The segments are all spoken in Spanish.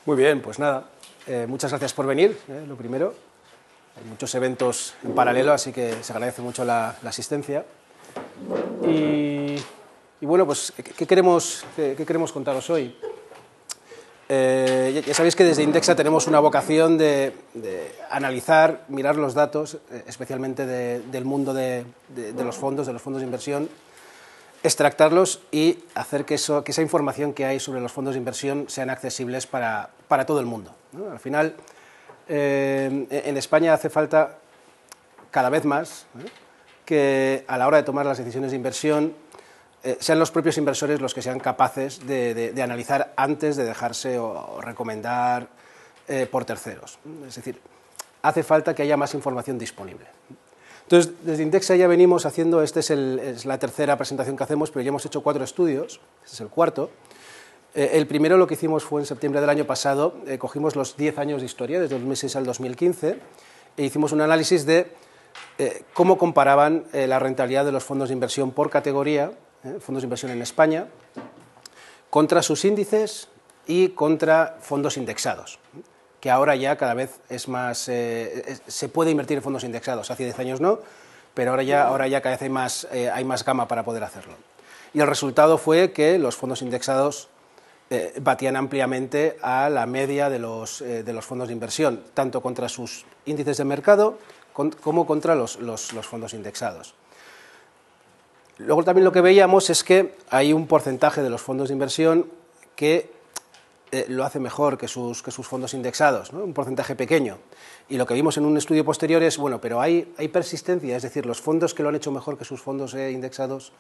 Muy bien, pues nada, muchas gracias por venir, lo primero. Hay muchos eventos en paralelo, así que se agradece mucho la asistencia. Y bueno, pues, ¿qué queremos contaros hoy? Ya sabéis que desde Indexa tenemos una vocación de analizar, mirar los datos, especialmente del mundo de los fondos de inversión, extractarlos y hacer que esa información que hay sobre los fondos de inversión sean accesibles para todo el mundo, ¿no? Al final, en España hace falta cada vez más que a la hora de tomar las decisiones de inversión sean los propios inversores los que sean capaces de analizar antes de dejarse o recomendar por terceros. Es decir, hace falta que haya más información disponible. Entonces, desde Indexa ya venimos haciendo, es la tercera presentación que hacemos, pero ya hemos hecho 4 estudios, este es el cuarto. El primero lo que hicimos fue en septiembre del año pasado, cogimos los 10 años de historia, desde 2006 al 2015, e hicimos un análisis de cómo comparaban la rentabilidad de los fondos de inversión por categoría, fondos de inversión en España, contra sus índices y contra fondos indexados, que ahora ya cada vez es más, se puede invertir en fondos indexados, hace 10 años no, pero ahora ya cada vez hay más gama para poder hacerlo. Y el resultado fue que los fondos indexados batían ampliamente a la media de los fondos de inversión, tanto contra sus índices de mercado como contra los fondos indexados. Luego también lo que veíamos es que hay un porcentaje de los fondos de inversión que lo hace mejor que sus fondos indexados, ¿no? Un porcentaje pequeño. Y lo que vimos en un estudio posterior es, bueno, pero hay persistencia, es decir, los fondos que lo han hecho mejor que sus fondos indexados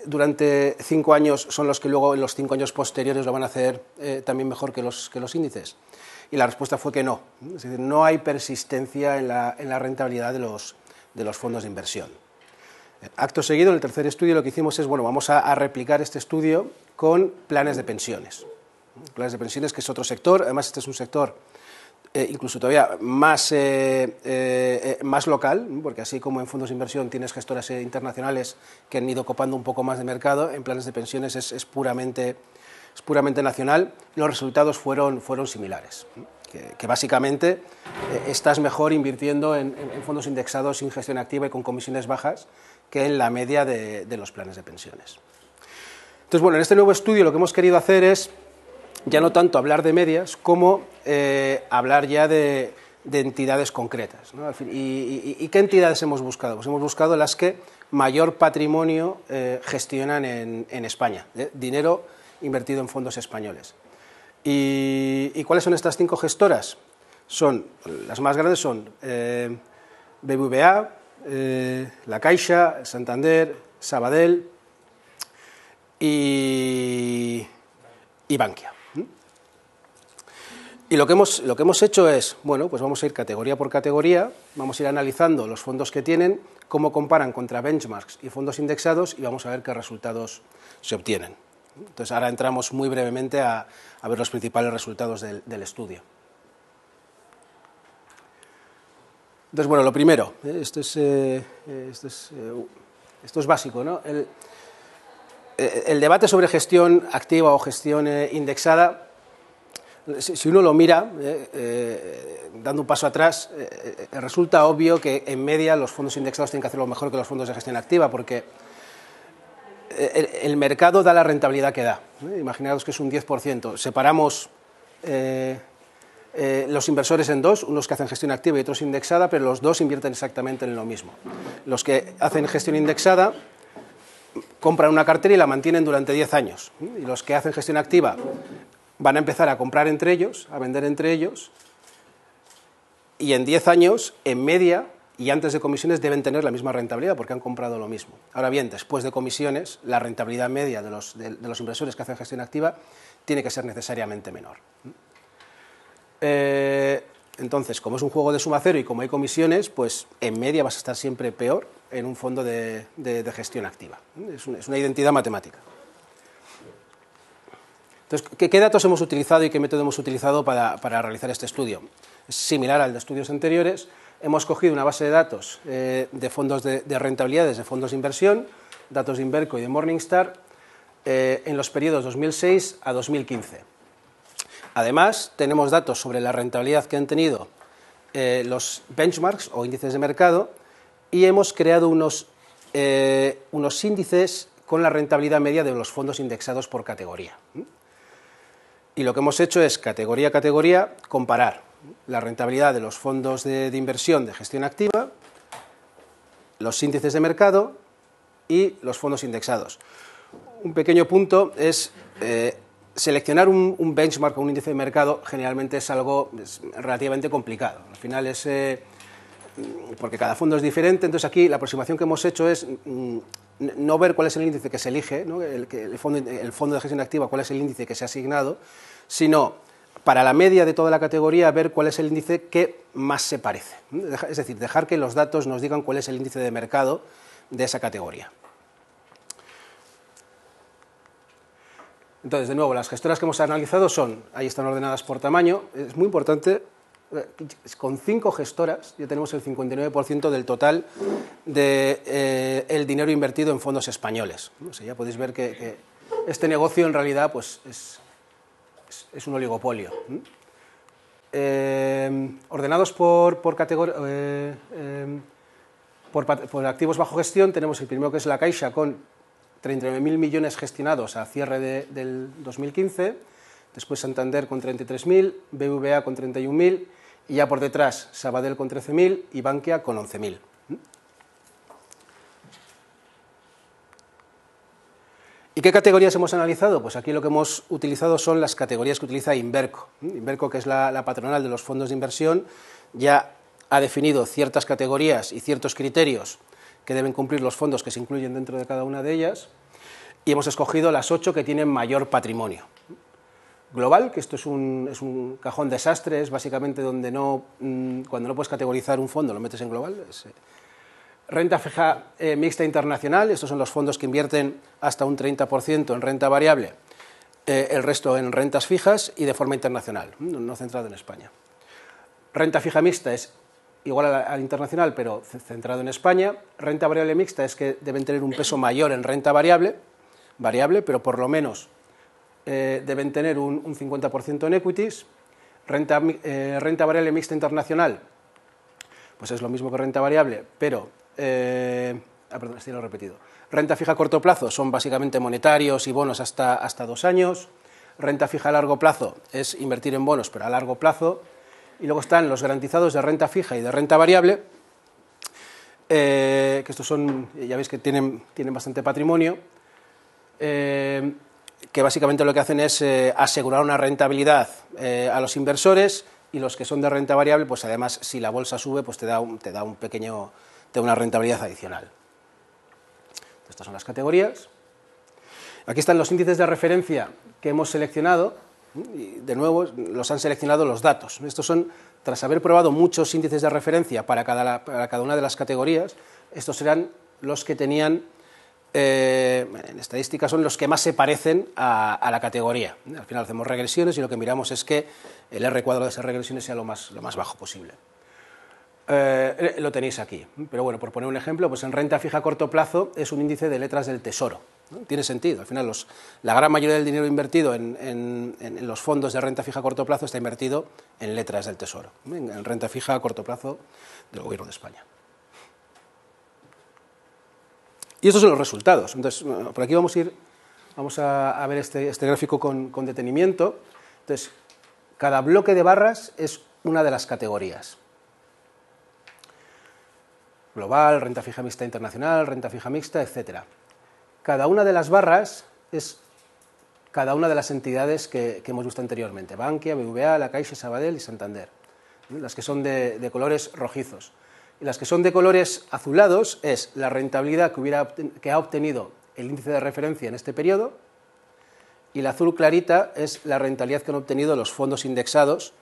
durante 5 años son los que luego en los 5 años posteriores lo van a hacer también mejor que los índices. Y la respuesta fue que no. Es decir, no hay persistencia en la rentabilidad de los fondos de inversión. Acto seguido, en el tercer estudio lo que hicimos es, bueno, vamos a replicar este estudio con planes de pensiones. Planes de pensiones, que es otro sector, además este es un sector incluso todavía más local, porque así como en fondos de inversión tienes gestoras internacionales que han ido copando un poco más de mercado, en planes de pensiones es puramente nacional, y los resultados fueron similares. Que básicamente estás mejor invirtiendo en fondos indexados sin gestión activa y con comisiones bajas que en la media de los planes de pensiones. Entonces, bueno, en este nuevo estudio lo que hemos querido hacer es ya no tanto hablar de medias como hablar ya de entidades concretas, ¿no? ¿Y qué entidades hemos buscado? Pues hemos buscado las que mayor patrimonio gestionan en España, dinero invertido en fondos españoles. ¿Y cuáles son estas 5 gestoras? Las más grandes son BBVA, La Caixa, Santander, Sabadell y Bankia. Y lo que hemos hecho es, bueno, pues vamos a ir categoría por categoría, vamos a ir analizando los fondos que tienen, cómo comparan contra benchmarks y fondos indexados y vamos a ver qué resultados se obtienen. Entonces ahora entramos muy brevemente a ver los principales resultados del estudio. Entonces, bueno, lo primero, esto es básico, ¿no? El debate sobre gestión activa o gestión indexada, si uno lo mira, dando un paso atrás, resulta obvio que en media los fondos indexados tienen que hacerlo mejor que los fondos de gestión activa, porque el mercado da la rentabilidad que da. Imaginaos que es un 10%. Separamos los inversores en dos, unos que hacen gestión activa y otros indexada, pero los dos invierten exactamente en lo mismo. Los que hacen gestión indexada compran una cartera y la mantienen durante 10 años. Y los que hacen gestión activa van a empezar a comprar entre ellos, a vender entre ellos, y en 10 años, en media, y antes de comisiones deben tener la misma rentabilidad porque han comprado lo mismo. Ahora bien, después de comisiones, la rentabilidad media de los inversores que hacen gestión activa tiene que ser necesariamente menor. Entonces, como es un juego de suma cero y como hay comisiones, pues en media vas a estar siempre peor en un fondo de gestión activa. Es una identidad matemática. Entonces, ¿qué datos hemos utilizado y qué método hemos utilizado para realizar este estudio? Es similar al de estudios anteriores. Hemos cogido una base de datos de fondos de rentabilidades de fondos de inversión, datos de Inverco y de Morningstar, en los periodos 2006 a 2015. Además, tenemos datos sobre la rentabilidad que han tenido los benchmarks o índices de mercado y hemos creado unos índices con la rentabilidad media de los fondos indexados por categoría. Y lo que hemos hecho es, categoría a categoría, comparar la rentabilidad de los fondos de inversión de gestión activa, los índices de mercado y los fondos indexados. Un pequeño punto es seleccionar un benchmark o un índice de mercado generalmente es algo relativamente complicado. Al final es porque cada fondo es diferente, entonces aquí la aproximación que hemos hecho es no ver cuál es el índice que se elige, ¿no? el fondo de gestión activa, cuál es el índice que se ha asignado, sino para la media de toda la categoría ver cuál es el índice que más se parece. Es decir, dejar que los datos nos digan cuál es el índice de mercado de esa categoría. Entonces, de nuevo, las gestoras que hemos analizado son, ahí están ordenadas por tamaño, es muy importante, con 5 gestoras ya tenemos el 59% del total del dinero invertido en fondos españoles. O sea, ya podéis ver que este negocio en realidad pues, es un oligopolio. Ordenados por activos bajo gestión, tenemos el primero que es la Caixa con 39.000 millones gestionados a cierre del 2015, después Santander con 33.000, BBVA con 31.000 y ya por detrás Sabadell con 13.000 y Bankia con 11.000. ¿Y qué categorías hemos analizado? Pues aquí lo que hemos utilizado son las categorías que utiliza Inverco. Inverco, que es la patronal de los fondos de inversión, ya ha definido ciertas categorías y ciertos criterios que deben cumplir los fondos que se incluyen dentro de cada una de ellas, y hemos escogido las 8 que tienen mayor patrimonio. Global, que esto es un cajón desastre, es básicamente donde cuando no puedes categorizar un fondo lo metes en global. Renta fija mixta internacional, estos son los fondos que invierten hasta un 30% en renta variable, el resto en rentas fijas y de forma internacional, no centrado en España. Renta fija mixta es igual al internacional, pero centrado en España. Renta variable mixta es que deben tener un peso mayor en renta variable, pero por lo menos deben tener un 50% en equities. Renta variable mixta internacional, pues es lo mismo que renta variable, pero... perdón, estoy lo repetido. Renta fija a corto plazo son básicamente monetarios y bonos hasta 2 años. Renta fija a largo plazo es invertir en bonos, pero a largo plazo. Y luego están los garantizados de renta fija y de renta variable, que estos son, ya veis que tienen bastante patrimonio, que básicamente lo que hacen es asegurar una rentabilidad a los inversores, y los que son de renta variable, pues además si la bolsa sube, pues te da una rentabilidad adicional. Estas son las categorías. Aquí están los índices de referencia que hemos seleccionado. Y de nuevo, los han seleccionado los datos. Estos son, tras haber probado muchos índices de referencia para cada una de las categorías, estos serán los que tenían, en estadística, son los que más se parecen a la categoría. Al final hacemos regresiones y lo que miramos es que el R cuadrado de esas regresiones sea lo más bajo posible. Lo tenéis aquí, pero bueno, por poner un ejemplo, pues en renta fija a corto plazo es un índice de letras del Tesoro, ¿no? Tiene sentido, al final la gran mayoría del dinero invertido en los fondos de renta fija a corto plazo está invertido en letras del Tesoro, en renta fija a corto plazo del Gobierno de España. Y estos son los resultados. Entonces, por aquí vamos a ver este gráfico con detenimiento. Entonces, cada bloque de barras es una de las categorías. Global, renta fija mixta internacional, renta fija mixta, etc. Cada una de las barras es cada una de las entidades que hemos visto anteriormente: Bankia, BBVA, La Caixa, Sabadell y Santander. Las que son de colores rojizos. Y las que son de colores azulados es la rentabilidad que ha obtenido el índice de referencia en este periodo, y la azul clarita es la rentabilidad que han obtenido los fondos indexados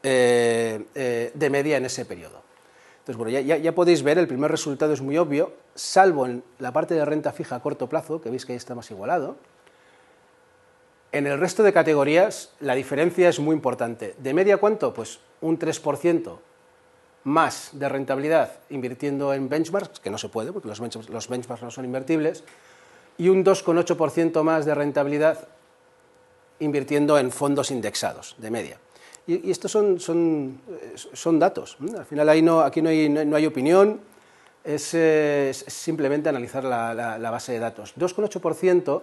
de media en ese periodo. Entonces, bueno, ya podéis ver, el primer resultado es muy obvio, salvo en la parte de renta fija a corto plazo, que veis que ahí está más igualado. En el resto de categorías la diferencia es muy importante. ¿De media cuánto? Pues un 3% más de rentabilidad invirtiendo en benchmarks, que no se puede porque los benchmarks no son invertibles, y un 2,8% más de rentabilidad invirtiendo en fondos indexados, de media. Y estos son datos. Al final aquí no hay opinión, es simplemente analizar la base de datos. 2,8%,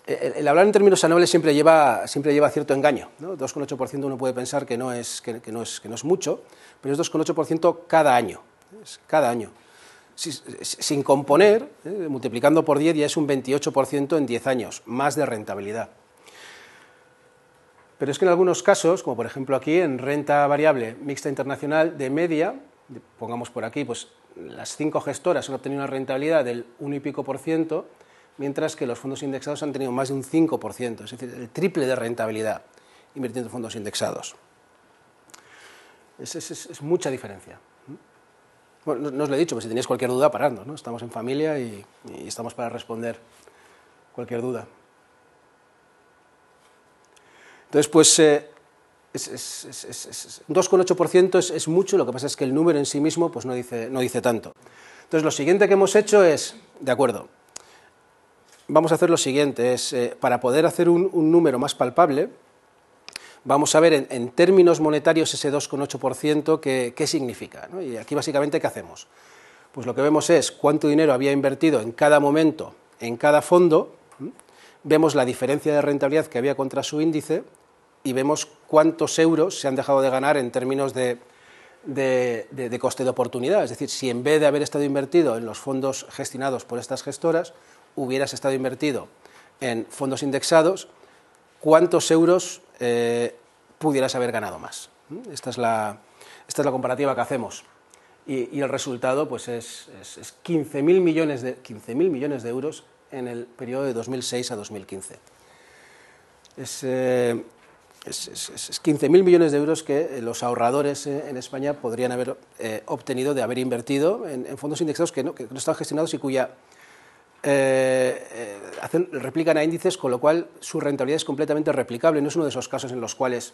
el hablar en términos anuales siempre lleva cierto engaño, ¿no? 2,8% uno puede pensar que no es mucho, pero es 2,8% cada año. Cada año. Sin componer, multiplicando por 10 ya es un 28% en 10 años, más de rentabilidad. Pero es que en algunos casos, como por ejemplo aquí en renta variable mixta internacional de media, pongamos por aquí, pues las 5 gestoras han obtenido una rentabilidad del 1 y pico por ciento, mientras que los fondos indexados han tenido más de un 5%, es decir, el triple de rentabilidad invirtiendo en fondos indexados. Es mucha diferencia. Bueno, no os lo he dicho, pero si tenéis cualquier duda, paradnos, ¿no? Estamos en familia y estamos para responder cualquier duda. Entonces, pues, 2,8% es mucho, lo que pasa es que el número en sí mismo pues, no dice tanto. Entonces, lo siguiente que hemos hecho es, de acuerdo, vamos a hacer lo siguiente, para poder hacer un número más palpable, vamos a ver en términos monetarios ese 2,8% qué significa, ¿no? Y aquí básicamente, ¿qué hacemos? Pues lo que vemos es cuánto dinero había invertido en cada momento, en cada fondo, vemos la diferencia de rentabilidad que había contra su índice y vemos cuántos euros se han dejado de ganar en términos de coste de oportunidad. Es decir, si en vez de haber estado invertido en los fondos gestionados por estas gestoras, hubieras estado invertido en fondos indexados, ¿cuántos euros pudieras haber ganado más? Esta es la comparativa que hacemos. Y el resultado pues, es 15.000 millones de euros en el periodo de 2006 a 2015. Es 15.000 millones de euros que los ahorradores en España podrían haber obtenido de haber invertido en fondos indexados que no están gestionados y cuya replican a índices, con lo cual su rentabilidad es completamente replicable. No es uno de esos casos en los cuales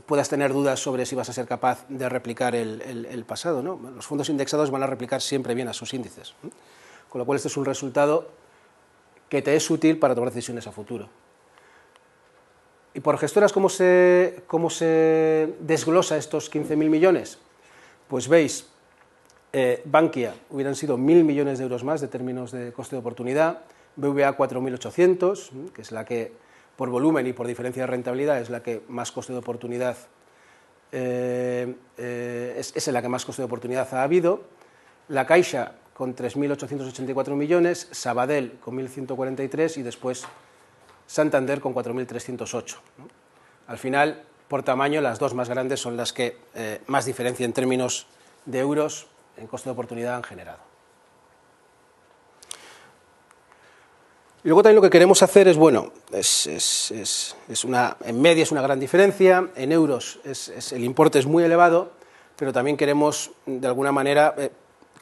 puedas tener dudas sobre si vas a ser capaz de replicar el pasado, ¿no? Los fondos indexados van a replicar siempre bien a sus índices, ¿no? Con lo cual este es un resultado que te es útil para tomar decisiones a futuro. ¿Y por gestoras cómo se desglosa estos 15.000 millones? Pues veis, Bankia hubieran sido 1.000 millones de euros más de términos de coste de oportunidad, BBVA 4.800, que es la que, por volumen y por diferencia de rentabilidad, es la que más coste de oportunidad, es en la que más coste de oportunidad ha habido, la Caixa con 3.884 millones, Sabadell con 1.143 y después Santander con 4.308. ¿no? Al final, por tamaño, las dos más grandes son las que más diferencia en términos de euros en coste de oportunidad han generado. Y luego también lo que queremos hacer es, bueno, en media es una gran diferencia, en euros el importe es muy elevado, pero también queremos, de alguna manera,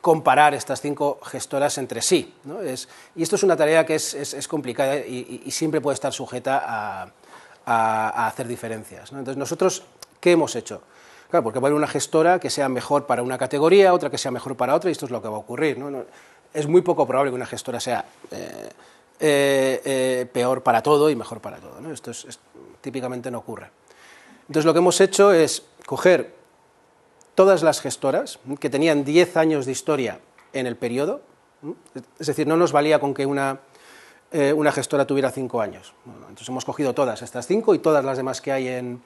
comparar estas 5 gestoras entre sí, ¿no? Y esto es una tarea que es complicada y siempre puede estar sujeta a hacer diferencias, ¿no? Entonces, nosotros, ¿qué hemos hecho? Claro, porque va a haber una gestora que sea mejor para una categoría, otra que sea mejor para otra, y esto es lo que va a ocurrir, ¿no? Es muy poco probable que una gestora sea peor para todo y mejor para todo, ¿no? Esto típicamente no ocurre. Entonces, lo que hemos hecho es coger todas las gestoras que tenían 10 años de historia en el periodo, es decir, no nos valía con que una gestora tuviera 5 años. Bueno, entonces hemos cogido todas estas 5 y todas las demás que hay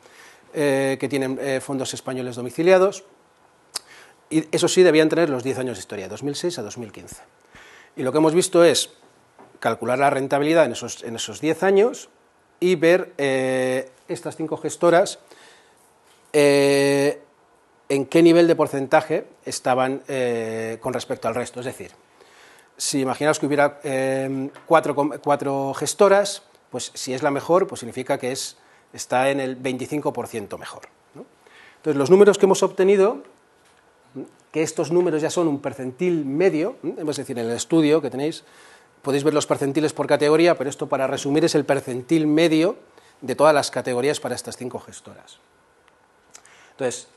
que tienen fondos españoles domiciliados, y eso sí, debían tener los 10 años de historia, 2006 a 2015. Y lo que hemos visto es calcular la rentabilidad en esos 10 años y ver estas 5 gestoras en qué nivel de porcentaje estaban con respecto al resto. Es decir, si imaginaos que hubiera 4 gestoras, pues si es la mejor, pues significa que está en el 25% mejor, ¿no? Entonces, los números que hemos obtenido, que estos números ya son un percentil medio, es decir, en el estudio que tenéis, podéis ver los percentiles por categoría, pero esto, para resumir, es el percentil medio de todas las categorías para estas 5 gestoras. Entonces,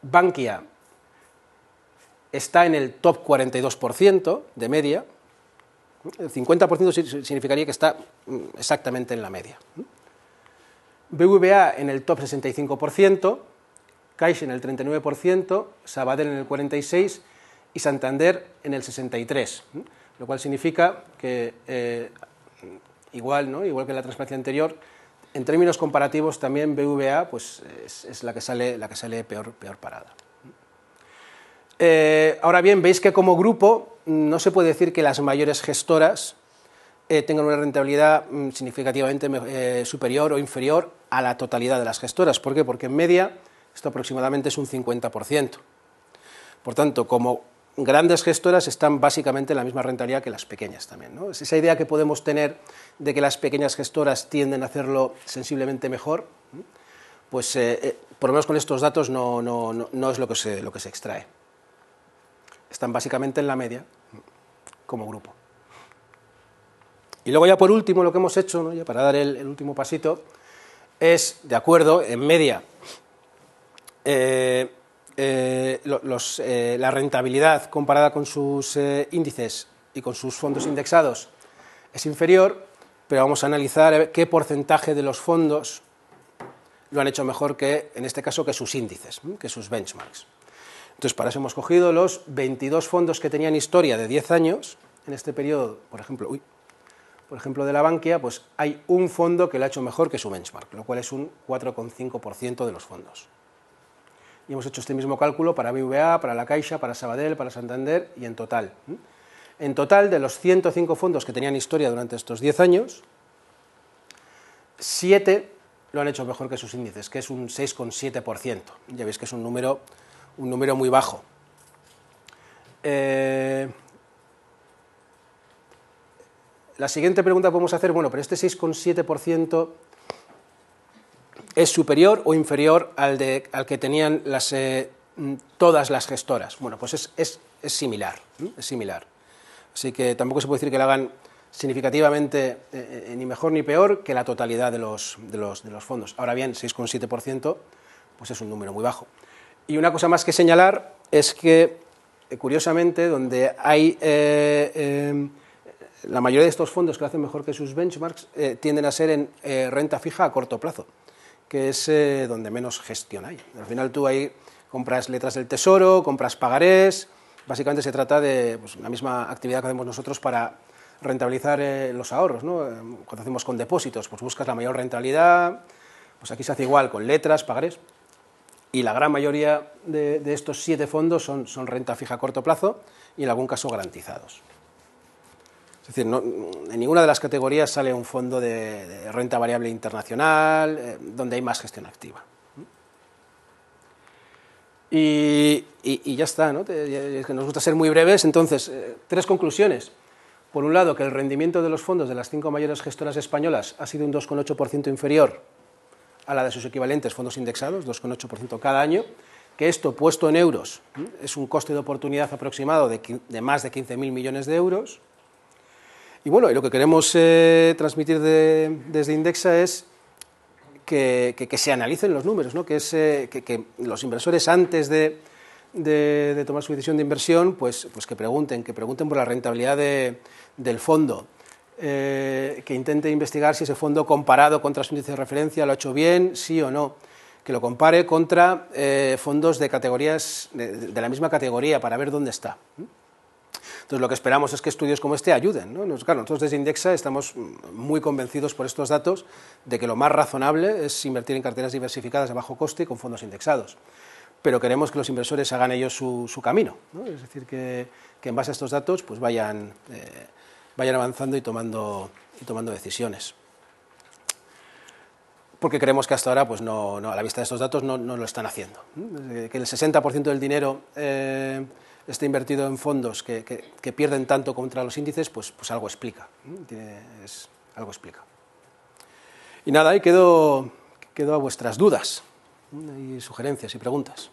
Bankia está en el top 42% de media. El 50% significaría que está exactamente en la media. BBVA en el top 65%, Caixa en el 39%, Sabadell en el 46% y Santander en el 63%, lo cual significa que, igual que en la transparencia anterior, en términos comparativos también BBVA pues, es la que sale peor parada. Ahora bien, veis que como grupo no se puede decir que las mayores gestoras tengan una rentabilidad significativamente superior o inferior a la totalidad de las gestoras. ¿Por qué? Porque en media esto aproximadamente es un 50%. Por tanto, como grandes gestoras están básicamente en la misma rentabilidad que las pequeñas también, ¿no? Es esa idea que podemos tener de que las pequeñas gestoras tienden a hacerlo sensiblemente mejor, pues por lo menos con estos datos no es lo que se extrae. Están básicamente en la media como grupo. Y luego ya por último lo que hemos hecho, ¿no? Ya para dar el último pasito, es, de acuerdo, en media, la rentabilidad comparada con sus índices y con sus fondos indexados es inferior, pero vamos a analizar qué porcentaje de los fondos lo han hecho mejor que, en este caso, que sus índices, que sus benchmarks. Entonces, para eso hemos cogido los 22 fondos que tenían historia de 10 años, en este periodo, por ejemplo, de la Bankia, pues hay un fondo que lo ha hecho mejor que su benchmark, lo cual es un 4,5% de los fondos. Y hemos hecho este mismo cálculo para BBVA, para la Caixa, para Sabadell, para Santander y en total. En total, de los 105 fondos que tenían historia durante estos 10 años, 7 lo han hecho mejor que sus índices, que es un 6,7%. Ya veis que es un número muy bajo. La siguiente pregunta que podemos hacer, bueno, pero este 6,7% ¿es superior o inferior al que tenían todas las gestoras? Bueno, pues es similar, es similar. Así que tampoco se puede decir que lo hagan significativamente ni mejor ni peor que la totalidad de los fondos. Ahora bien, 6,7% pues es un número muy bajo. Y una cosa más que señalar es que, curiosamente, donde hay la mayoría de estos fondos que lo hacen mejor que sus benchmarks tienden a ser en renta fija a corto plazo, que es donde menos gestión hay. Al final tú ahí compras letras del tesoro, compras pagarés, básicamente se trata de pues, la misma actividad que hacemos nosotros para rentabilizar los ahorros, ¿no? Cuando hacemos con depósitos, pues buscas la mayor rentabilidad, pues aquí se hace igual con letras, pagarés, y la gran mayoría de estos 7 fondos son renta fija a corto plazo y en algún caso garantizados. Es decir, en ninguna de las categorías sale un fondo de renta variable internacional, donde hay más gestión activa. Y ya está, ¿no? Es que nos gusta ser muy breves, entonces, 3 conclusiones. Por un lado, que el rendimiento de los fondos de las 5 mayores gestoras españolas ha sido un 2,8% inferior a la de sus equivalentes fondos indexados, 2,8% cada año, que esto, puesto en euros, es un coste de oportunidad aproximado de más de 15.000 millones de euros. Y bueno, y lo que queremos transmitir desde Indexa es que se analicen los números, ¿no? Que los inversores antes de tomar su decisión de inversión, pues que pregunten por la rentabilidad del fondo, que intente investigar si ese fondo comparado contra su índice de referencia lo ha hecho bien, sí o no, que lo compare contra fondos de categorías de la misma categoría para ver dónde está. Entonces, lo que esperamos es que estudios como este ayuden, ¿no? Claro, nosotros desde Indexa estamos muy convencidos por estos datos de que lo más razonable es invertir en carteras diversificadas de bajo coste y con fondos indexados. Pero queremos que los inversores hagan ellos su camino, ¿no? Es decir, que en base a estos datos pues vayan avanzando y tomando decisiones. Porque creemos que hasta ahora, pues no, a la vista de estos datos, no lo están haciendo. Que el 60% del dinero esté invertido en fondos que pierden tanto contra los índices, pues algo explica. Algo explica. Y nada, ahí quedo a vuestras dudas y sugerencias y preguntas.